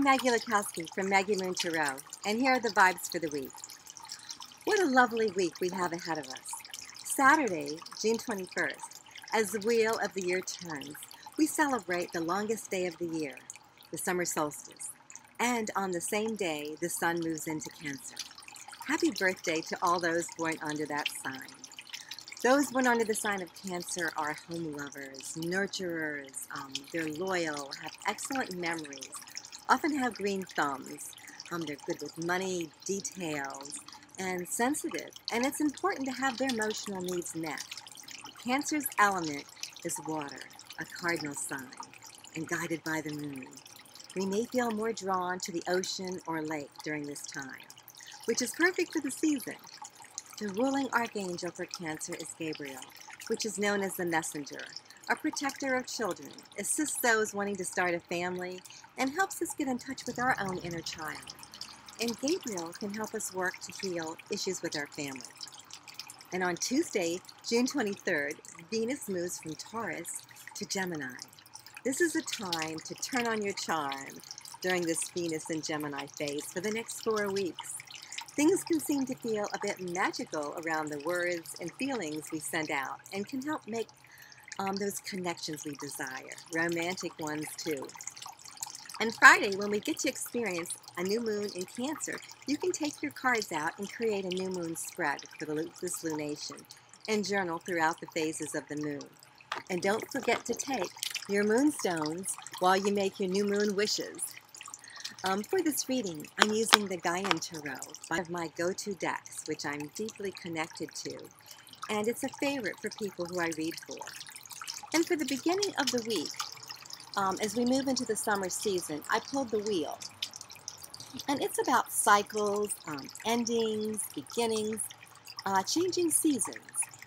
I'm Maggie from Maggie Moon Tarot, and here are the vibes for the week. What a lovely week we have ahead of us. Saturday, June 21st, as the wheel of the year turns, we celebrate the longest day of the year, the summer solstice. And on the same day, the sun moves into Cancer. Happy birthday to all those born under that sign. Those born under the sign of Cancer are home lovers, nurturers, they're loyal, have excellent memories, often have green thumbs. They're good with money, details, and sensitive. And it's important to have their emotional needs met. Cancer's element is water, a cardinal sign, and guided by the moon. We may feel more drawn to the ocean or lake during this time, which is perfect for the season. The ruling archangel for Cancer is Gabriel, which is known as the messenger, a protector of children, assists those wanting to start a family, and helps us get in touch with our own inner child. And Gabriel can help us work to heal issues with our family. And on Tuesday, June 23rd, Venus moves from Taurus to Gemini. This is a time to turn on your charm during this Venus and Gemini phase for the next 4 weeks. Things can seem to feel a bit magical around the words and feelings we send out and can help make those connections we desire, romantic ones too. And Friday, when we get to experience a new moon in Cancer, you can take your cards out and create a new moon spread for this lunation and journal throughout the phases of the moon. And don't forget to take your moonstones while you make your new moon wishes. For this reading, I'm using the Gaian Tarot, one of my go-to decks, which I'm deeply connected to, and it's a favorite for people who I read for. And for the beginning of the week, as we move into the summer season, I pulled the wheel. And it's about cycles, endings, beginnings, changing seasons.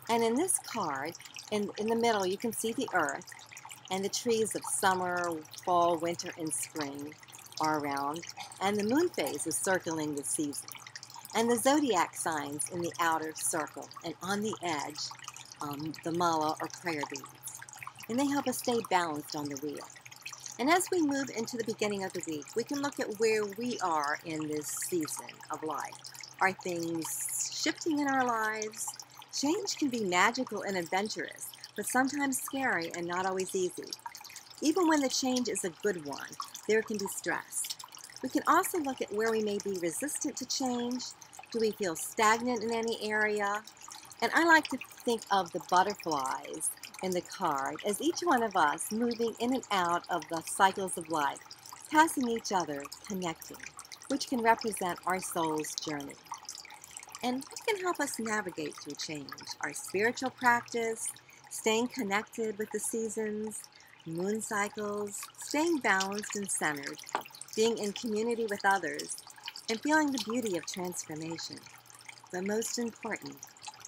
And in this card, in the middle, you can see the earth and the trees of summer, fall, winter, and spring are around, and the moon phase is circling the season. And the Zodiac Signs in the outer circle, and on the edge, the mala or prayer beads. And they help us stay balanced on the wheel. And as we move into the beginning of the week, we can look at where we are in this season of life. Are things shifting in our lives? Change can be magical and adventurous, but sometimes scary and not always easy. Even when the change is a good one, there can be stress. We can also look at where we may be resistant to change. Do we feel stagnant in any area? And I like to think of the butterflies in the card as each one of us moving in and out of the cycles of life, passing each other, connecting, which can represent our soul's journey. And what can help us navigate through change? Our spiritual practice, staying connected with the seasons, moon cycles, staying balanced and centered, being in community with others, and feeling the beauty of transformation. But most important,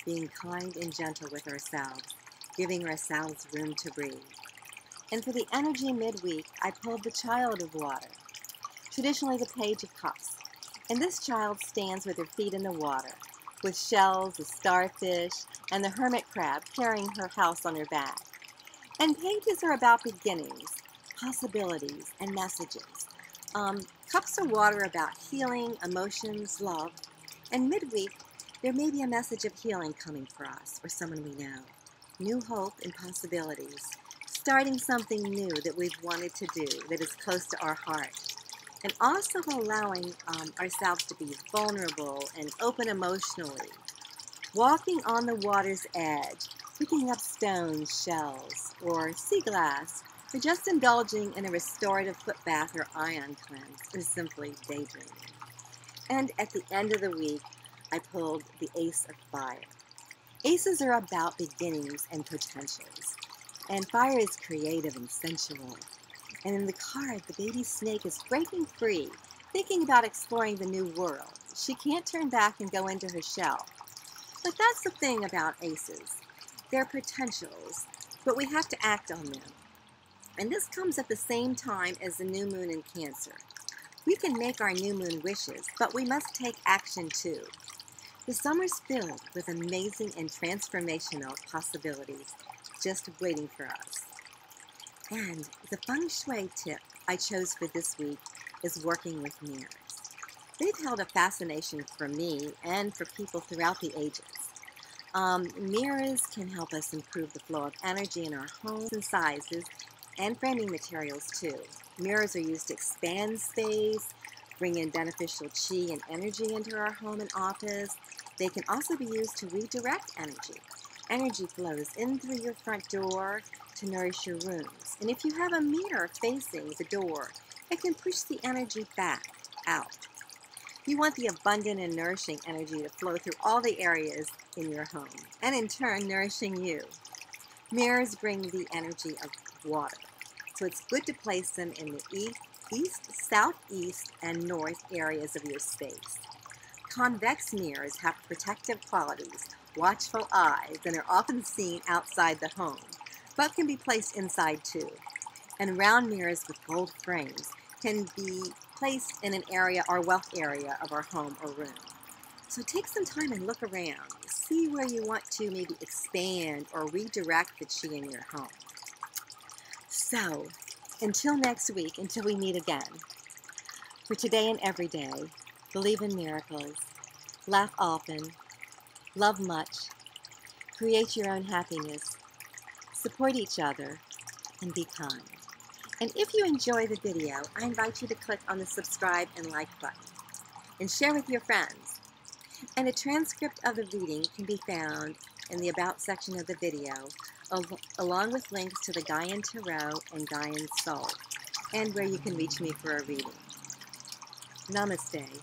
being kind and gentle with ourselves, giving ourselves room to breathe. And for the energy midweek, I pulled the Child of Water, traditionally the Page of Cups. And this child stands with her feet in the water, with shells, a starfish, and the hermit crab carrying her house on her back. And pages are about beginnings, possibilities, and messages. Cups of water about healing, emotions, love. And midweek, there may be a message of healing coming for us or someone we know. New hope and possibilities. Starting something new that we've wanted to do that is close to our heart. And also allowing ourselves to be vulnerable and open emotionally. Walking on the water's edge, picking up stones, shells, or sea glass, or just indulging in a restorative foot bath or ion cleanse, or simply daydreaming. And at the end of the week, I pulled the Ace of Fire. Aces are about beginnings and potentials, and fire is creative and sensual. And in the card, the baby snake is breaking free, thinking about exploring the new world. She can't turn back and go into her shell. But that's the thing about aces. They're potentials, but we have to act on them. And this comes at the same time as the new moon in Cancer. We can make our new moon wishes, but we must take action too. The summer's filled with amazing and transformational possibilities just waiting for us. And the feng shui tip I chose for this week is working with mirrors. They've held a fascination for me and for people throughout the ages. Mirrors can help us improve the flow of energy in our homes and sizes, and framing materials too. Mirrors are used to expand space, bring in beneficial chi and energy into our home and office. They can also be used to redirect energy. Energy flows in through your front door to nourish your rooms. And if you have a mirror facing the door, it can push the energy back out. You want the abundant and nourishing energy to flow through all the areas in your home, and in turn, nourishing you. Mirrors bring the energy of water, so it's good to place them in the east, southeast, and north areas of your space. Convex mirrors have protective qualities, watchful eyes, and are often seen outside the home, but can be placed inside too. And round mirrors with gold frames can be placed in an area or wealth area of our home or room. So take some time and look around. See where you want to maybe expand or redirect the chi in your home. So, until next week, until we meet again, for today and every day, believe in miracles, laugh often, love much, create your own happiness, support each other, and be kind. And if you enjoy the video, I invite you to click on the subscribe and like button and share with your friends. And a transcript of the reading can be found in the About section of the video, along with links to the Gaian Tarot and Gaian Soul, and where you can reach me for a reading. Namaste.